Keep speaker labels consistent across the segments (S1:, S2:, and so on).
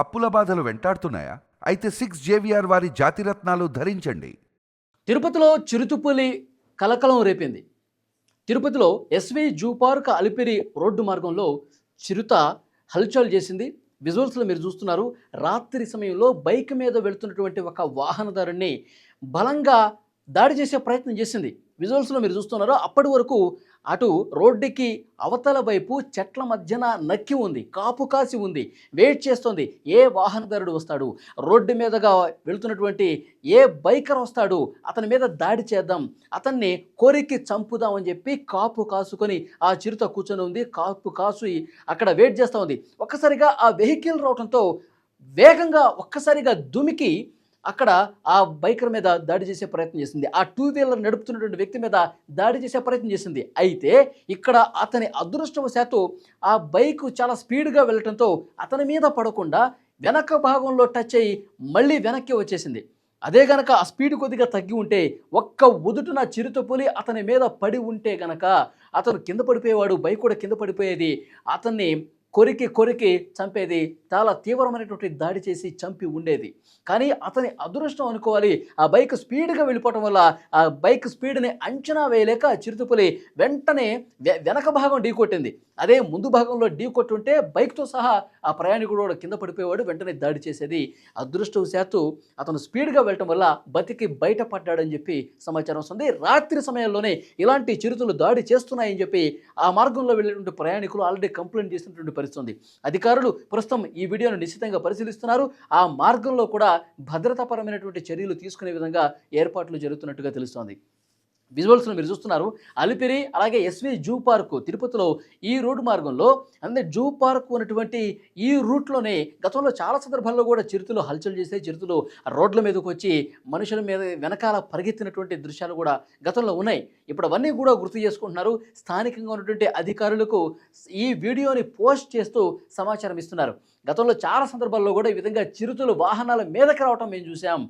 S1: అప్పుల బాధలు వెంటాడుతున్నాయా? అయితే 6 జేవిఆర్ వారి జాతిరత్నాలు ధరించండి.
S2: తిరుపతిలో చిరుతుపులి కలకలం రేపింది. తిరుపతిలో SV zoo park Alipiri road మార్గంలో చిరుత హల్చల్ చేసింది. విజువల్స్లో మీరు చూస్తున్నారు. రాత్రి సమయంలో బైక్ మీద వెళ్తున్నటువంటి ఒక వాహనదారుణ్ణి బలంగా దాడి చేసే ప్రయత్నం చేసింది. విజువల్స్లో మీరు చూస్తున్నారు. అప్పటి వరకు అటు రోడ్డుకి అవతల వైపు చెట్ల మధ్యన నక్కి ఉంది, కాపు కాసి ఉంది, వెయిట్ చేస్తుంది. ఏ వాహనదారుడు వస్తాడు, రోడ్డు మీదగా వెళుతున్నటువంటి ఏ బైకర్ వస్తాడు, అతని మీద దాడి చేద్దాం, అతన్ని కోరికి చంపుదామని చెప్పి కాపు కాసుకొని ఆ చిరుత కూర్చొని ఉంది. కాపు కాసు అక్కడ వెయిట్ చేస్తూ ఉంది. ఒక్కసారిగా ఆ వెహికల్ రావడంతో వేగంగా ఒక్కసారిగా దుమికి అక్కడ ఆ బైకర్ మీద దాడి చేసే ప్రయత్నం చేసింది. ఆ 2 వీలర్ నడుపుతున్నటువంటి వ్యక్తి మీద దాడి చేసే ప్రయత్నం చేసింది. అయితే ఇక్కడ అతని అదృష్టవశాత్తు ఆ బైక్ చాలా స్పీడ్గా వెళ్ళటంతో అతని మీద పడకుండా వెనక భాగంలో టచ్ అయ్యి మళ్ళీ వెనక్కి వచ్చేసింది. అదే గనక ఆ స్పీడ్ కొద్దిగా తగ్గి ఉంటే ఒక్క ఉదుటున చిరుతపులి అతని మీద పడి ఉంటే గనక అతను కింద పడిపోయేవాడు, బైక్ కూడా కింద పడిపోయేది. అతన్ని కొరికి చంపేది. చాలా తీవ్రమైనటువంటి దాడి చేసి చంపి ఉండేది. కానీ అతని అదృష్టం అనుకోవాలి. ఆ బైక్ స్పీడ్గా వెళ్ళిపోవటం వల్ల ఆ బైక్ స్పీడ్ని అంచనా వేయలేక చిరుతపులి వెంటనే వెనక భాగం ఢీకొట్టింది. అదే ముందు భాగంలో ఢీకొట్టుంటే బైక్తో సహా ఆ ప్రయాణికుడు కూడా కింద పడిపోయేవాడు, వెంటనే దాడి చేసేది. అదృష్టవశాత్తు అతను స్పీడ్గా వెళ్ళటం వల్ల బతికి బయటపడ్డాడని చెప్పి సమాచారం వస్తుంది. రాత్రి సమయంలోనే ఇలాంటి చిరుతలు దాడి చేస్తున్నాయని చెప్పి ఆ మార్గంలో వెళ్ళేటువంటి ప్రయాణికులు ఆల్రెడీ కంప్లైంట్ చేసినటువంటి పరిస్థితి ఉంది. అధికారులు ప్రస్తుతం ఈ వీడియోను నిశ్చితంగా పరిశీలిస్తున్నారు. ఆ మార్గంలో కూడా భద్రతాపరమైనటువంటి చర్యలు తీసుకునే విధంగా ఏర్పాట్లు జరుగుతున్నట్టుగా తెలుస్తోంది. విజువల్స్లో మీరు చూస్తున్నారు. అలిపిరి అలాగే ఎస్వి జూ పార్క్ తిరుపతిలో ఈ రోడ్డు మార్గంలో అంటే జూ పార్క్ ఉన్నటువంటి ఈ రూట్లోనే గతంలో చాలా సందర్భాల్లో కూడా చిరుతలు హల్చల్ చేసే చిరుతలు రోడ్ల మీదకి వచ్చి మనుషుల మీద వెనకాల పరిగెత్తినటువంటి దృశ్యాలు కూడా గతంలో ఉన్నాయి. ఇప్పుడు అవన్నీ కూడా గుర్తు చేసుకుంటున్నారు. స్థానికంగా ఉన్నటువంటి అధికారులకు ఈ వీడియోని పోస్ట్ చేస్తూ సమాచారం ఇస్తున్నారు. గతంలో చాలా సందర్భాల్లో కూడా ఈ విధంగా చిరుతలు వాహనాల మీదకి రావటం మేము చూసాం.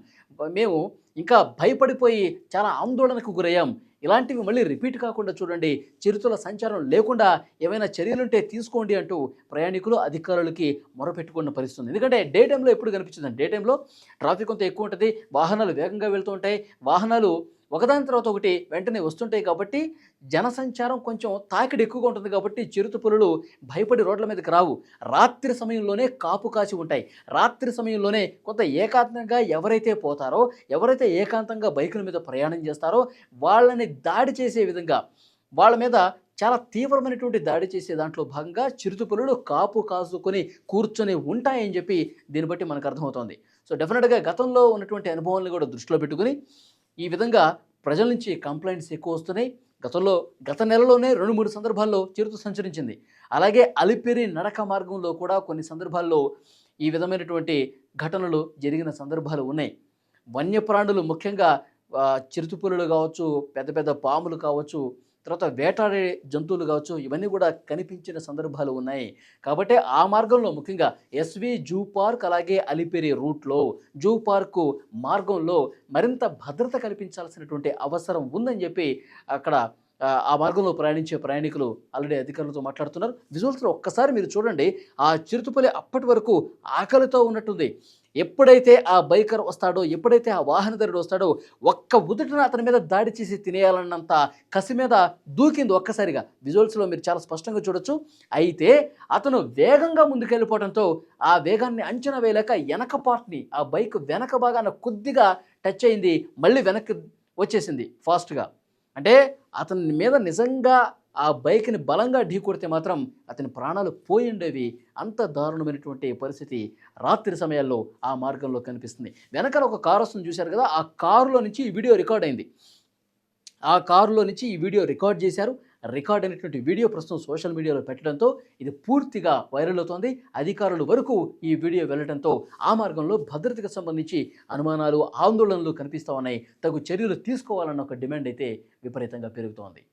S2: మేము ఇంకా భయపడిపోయి చాలా ఆందోళనకు గురయ్యాం. ఇలాంటివి మళ్ళీ రిపీట్ కాకుండా చూడండి, చిరుతల సంచారం లేకుండా ఏమైనా చర్యలుంటే తీసుకోండి అంటూ ప్రయాణికులు అధికారులకి మొరపెట్టుకున్న పరిస్థితి ఉంది. ఎందుకంటే డే టైంలో ఎప్పుడు కనిపించిందండి, డే టైంలో ట్రాఫిక్ అంతా ఎక్కువ ఉంటుంది, వాహనాలు వేగంగా వెళ్తూ ఉంటాయి, వాహనాలు ఒకదాని తర్వాత ఒకటి వెంటనే వస్తుంటాయి. కాబట్టి జనసంచారం కొంచెం తాకిడి ఎక్కువగా ఉంటుంది. కాబట్టి చిరుతపులులు భయపడి రోడ్ల మీదకి రావు. రాత్రి సమయంలోనే కాపు కాసి ఉంటాయి. రాత్రి సమయంలోనే కొంత ఏకాంతంగా ఎవరైతే పోతారో, ఎవరైతే ఏకాంతంగా బైకుల మీద ప్రయాణం చేస్తారో వాళ్ళని దాడి చేసే విధంగా, వాళ్ళ మీద చాలా తీవ్రమైనటువంటి దాడి చేసే దాంట్లో భాగంగా చిరుతపులులు కాపు కాసుకొని కూర్చొని ఉంటాయని చెప్పి దీన్ని బట్టి మనకు అర్థమవుతోంది. సో డెఫినెట్గా గతంలో ఉన్నటువంటి అనుభవాలను కూడా దృష్టిలో పెట్టుకుని ఈ విధంగా ప్రజల నుంచి కంప్లైంట్స్ ఎక్కువ వస్తున్నాయి. గత నెలలోనే 2-3 సందర్భాల్లో చిరుత సంచరించింది. అలాగే అలిపిరి నడక మార్గంలో కూడా కొన్ని సందర్భాల్లో ఈ విధమైనటువంటి ఘటనలు జరిగిన సందర్భాలు ఉన్నాయి. వన్యప్రాణులు ముఖ్యంగా చిరుతపులులు కావచ్చు, పెద్ద పెద్ద పాములు కావచ్చు, తర్వాత వేటాడే జంతువులు కావచ్చు, ఇవన్నీ కూడా కనిపించిన సందర్భాలు ఉన్నాయి. కాబట్టి ఆ మార్గంలో ముఖ్యంగా ఎస్వి జూ పార్క్ అలాగే అలిపిరి రూట్లో జూ పార్కు మార్గంలో మరింత భద్రత కల్పించాల్సినటువంటి అవసరం ఉందని చెప్పి అక్కడ ఆ మార్గంలో ప్రయాణించే ప్రయాణికులు ఆల్రెడీ అధికారులతో మాట్లాడుతున్నారు. విజువల్స్లో ఒక్కసారి మీరు చూడండి. ఆ చిరుతపులి అప్పటి వరకు ఆకలితో ఉన్నట్టుంది. ఎప్పుడైతే ఆ బైకర్ వస్తాడో, ఎప్పుడైతే ఆ వాహనదారుడు వస్తాడో ఒక్క ఉదుటిన అతని మీద దాడి చేసి తినేయాలన్నంత కసి మీద దూకింది ఒక్కసారిగా. విజువల్స్లో మీరు చాలా స్పష్టంగా చూడొచ్చు. అయితే అతను వేగంగా ముందుకెళ్ళిపోవడంతో ఆ వేగాన్ని అంచనా వేయలేక వెనక పార్ట్ని, ఆ బైక్ వెనక భాగాన కొద్దిగా టచ్ అయింది, మళ్ళీ వెనక్కి వచ్చేసింది ఫాస్ట్గా. అంటే అతని మీద నిజంగా ఆ బైక్ని బలంగా ఢీకొడితే మాత్రం అతని ప్రాణాలు పోయిండేవి. అంత దారుణమైనటువంటి పరిస్థితి రాత్రి సమయాల్లో ఆ మార్గంలో కనిపిస్తుంది. వెనకాల ఒక కారు వస్తుంది చూశారు కదా, ఆ కారులో నుంచి ఈ వీడియో రికార్డ్ అయింది. ఆ కారులో నుంచి ఈ వీడియో రికార్డ్ చేశారు. రికార్డ్ అయినటువంటి వీడియో ప్రస్తుతం సోషల్ మీడియాలో పెట్టడంతో ఇది పూర్తిగా వైరల్ అవుతోంది. అధికారుల వరకు ఈ వీడియో వెళ్ళడంతో ఆ మార్గంలో భద్రతకు సంబంధించి అనుమానాలు, ఆందోళనలు కనిపిస్తూ ఉన్నాయి. తగు చర్యలు తీసుకోవాలన్న ఒక డిమాండ్ అయితే విపరీతంగా పెరుగుతోంది.